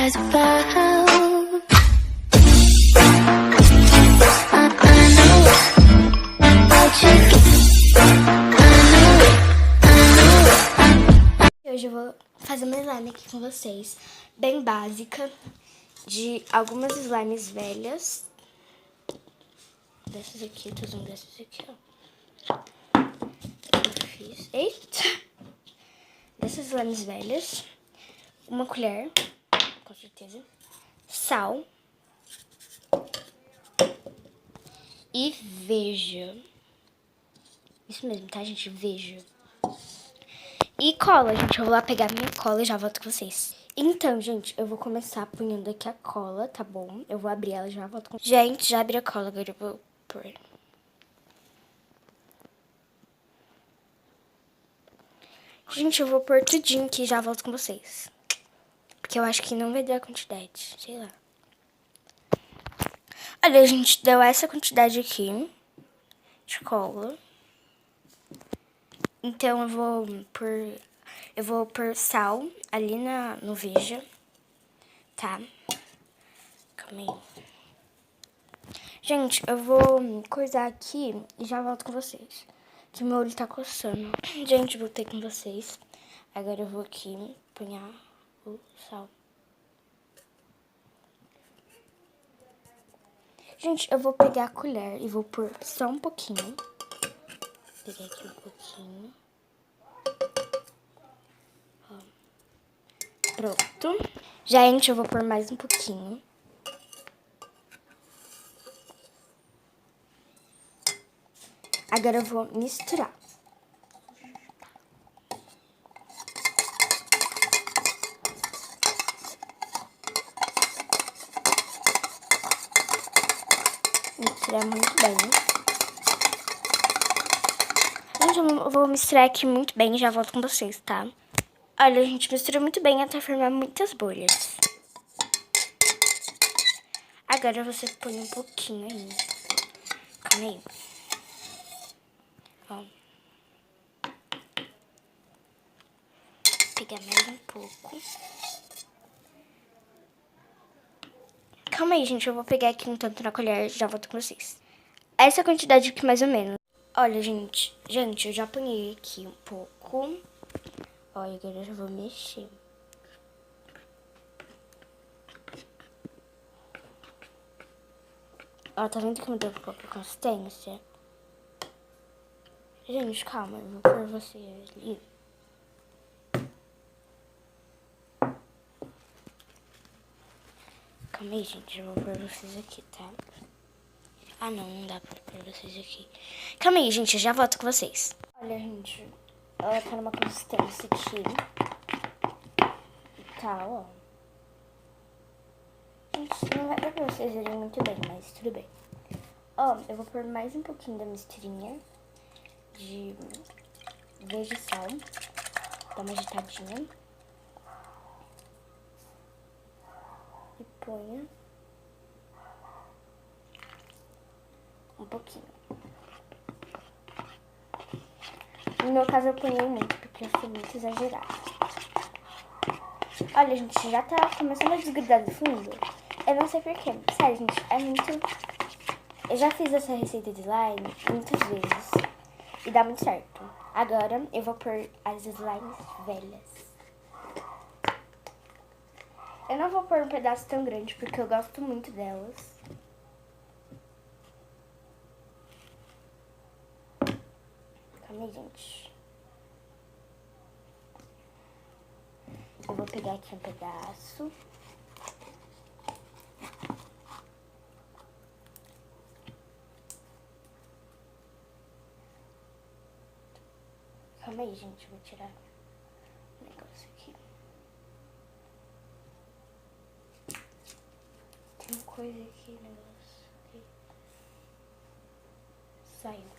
lies about. Hoje eu vou fazer uma slime aqui com vocês, bem básica, de algumas slimes velhas. Dessas aqui, tô usando dessas aqui, ó. Eu fiz. Eita! Dessas slimes velhas. Uma colher, com certeza. Sal. E veja. Isso mesmo, tá, gente? Veja. E cola, gente. Eu vou lá pegar minha cola e já volto com vocês. Então, gente, eu vou começar punhando aqui a cola, tá bom? Eu vou abrir ela e já volto com vocês. Gente, já abri a cola, agora eu vou pôr. Gente, eu vou pôr tudinho aqui e já volto com vocês. Porque eu acho que não vai dar quantidade, sei lá. Olha, a gente deu essa quantidade aqui de cola. Então eu vou pôr sal ali no Veja, tá? Calma aí. Gente, eu vou coisar aqui e já volto com vocês. Que meu olho tá coçando. Gente, voltei com vocês. Agora eu vou aqui punhar o sal. Gente, eu vou pegar a colher e vou pôr só um pouquinho. Vou pegar aqui um pouquinho. Ó. Pronto. Gente, eu vou pôr mais um pouquinho. Agora eu vou misturar. Misturar muito bem. Gente, eu vou misturar aqui muito bem e já volto com vocês, tá? Olha, a gente mistura muito bem até formar muitas bolhas. Agora você põe um pouquinho aí. Calma aí. Ó. Pegar mais um pouco. Calma aí, gente. Eu vou pegar aqui um tanto na colher e já volto com vocês. Essa quantidade aqui, mais ou menos. Olha, gente. Gente, eu já apanhei aqui um pouco. Olha, agora eu já vou mexer. Ó, tá vendo que mudou um pouco a consistência? Gente, calma. Eu vou pôr você ali. Calma aí, gente. Eu vou pôr vocês aqui, tá? Ah, não dá pra pôr vocês aqui. Calma aí, gente. Eu já volto com vocês. Olha, gente. Ela tá numa consistência aqui. Tá, ó. Gente, não vai dar pra vocês verem muito bem, mas tudo bem. Ó, eu vou pôr mais um pouquinho da misturinha de Veja e sal. Dá uma agitadinha. E ponha um pouquinho. No meu caso eu ponhei muito, porque eu fui muito exagerada. Olha, gente, já tá começando a desgrudar do fundo. Eu não sei porquê. Sério, gente, é muito... Eu já fiz essa receita de slime muitas vezes. E dá muito certo. Agora eu vou pôr as slimes velhas. Eu não vou pôr um pedaço tão grande, porque eu gosto muito delas. Calma aí, gente. Eu vou pegar aqui um pedaço. Calma aí, gente. Eu vou tirar o negócio aqui. Tem coisa aqui, negócio aqui. Saiu.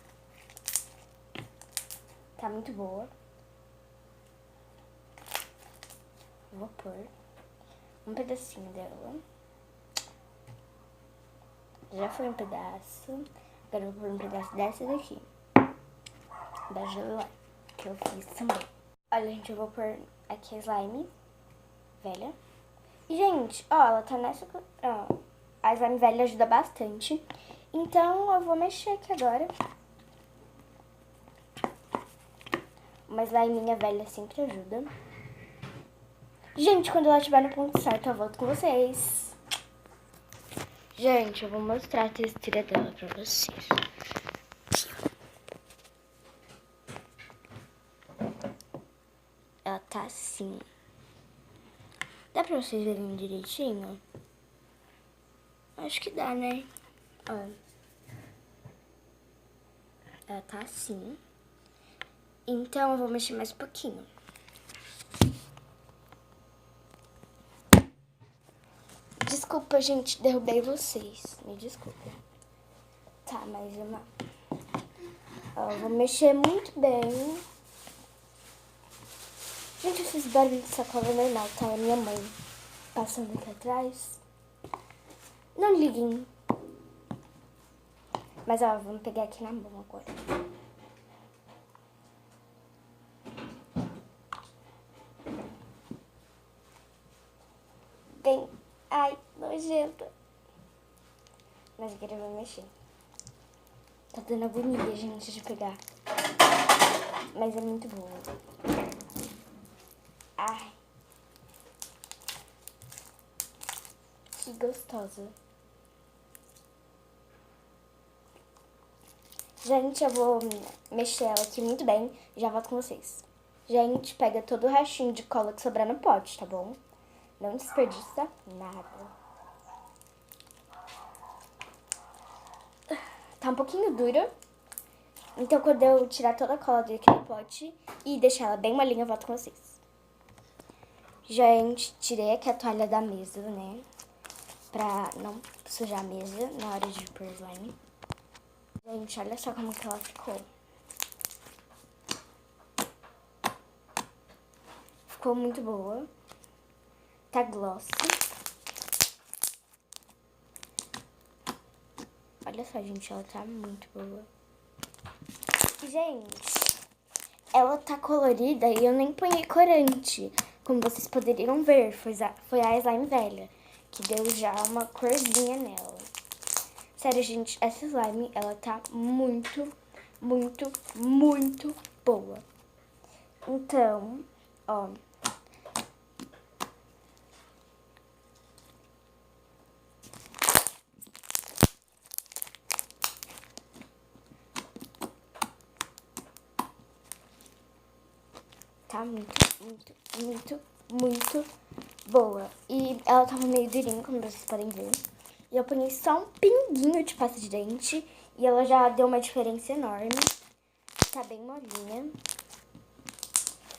Tá muito boa. Vou pôr um pedacinho dela. Já foi um pedaço. Agora eu vou pôr um pedaço dessa daqui. Da gelada que eu fiz também. Olha, gente, eu vou pôr aqui a slime velha. E, gente, ó, ela tá nessa... Ó, a slime velha ajuda bastante. Então, eu vou mexer aqui agora. Uma sliminha velha sempre ajuda. Gente, quando ela estiver no ponto certo, eu volto com vocês. Gente, eu vou mostrar a textura dela pra vocês. Ela tá assim. Dá pra vocês verem direitinho? Acho que dá, né? Ó. Ela tá assim. Então, eu vou mexer mais um pouquinho. Desculpa, gente, derrubei vocês. Me desculpa. Tá, mais uma. Ó, eu vou mexer muito bem. Gente, esses barulhos de sacola é normal, tá? É minha mãe passando aqui atrás. Não liguem. Mas, ó, vamos pegar aqui na mão agora. Bem, ai, nojenta. Mas agora eu vou mexer. Tá dando agonia, gente, de pegar. Mas é muito boa. Ai. Que gostosa. Gente, eu vou mexer ela aqui muito bem e já volto com vocês. Gente, pega todo o restinho de cola que sobrar no pote, tá bom? Não desperdiça nada. Tá um pouquinho dura. Então, quando eu tirar toda a cola daquele pote e deixar ela bem molinha, eu volto com vocês. Gente, tirei aqui a toalha da mesa, né? Pra não sujar a mesa na hora de pôr slime. Gente, olha só como que ela ficou. Ficou muito boa. Tá glossy. Olha só, gente, ela tá muito boa. Gente, ela tá colorida e eu nem ponhei corante. Como vocês poderiam ver, foi a slime velha que deu já uma corzinha nela. Sério, gente, essa slime, ela tá muito, muito, muito boa. Então, ó. Tá muito boa. E ela tava meio durinha, como vocês podem ver. E eu ponhei só um pinguinho de pasta de dente. E ela já deu uma diferença enorme. Tá bem molinha.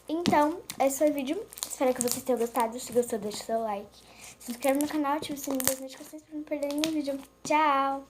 Então, esse foi o vídeo. Espero que vocês tenham gostado. Se gostou, deixa o seu like. Se inscreve no canal, ative o sininho das notificações pra não perder nenhum vídeo. Tchau!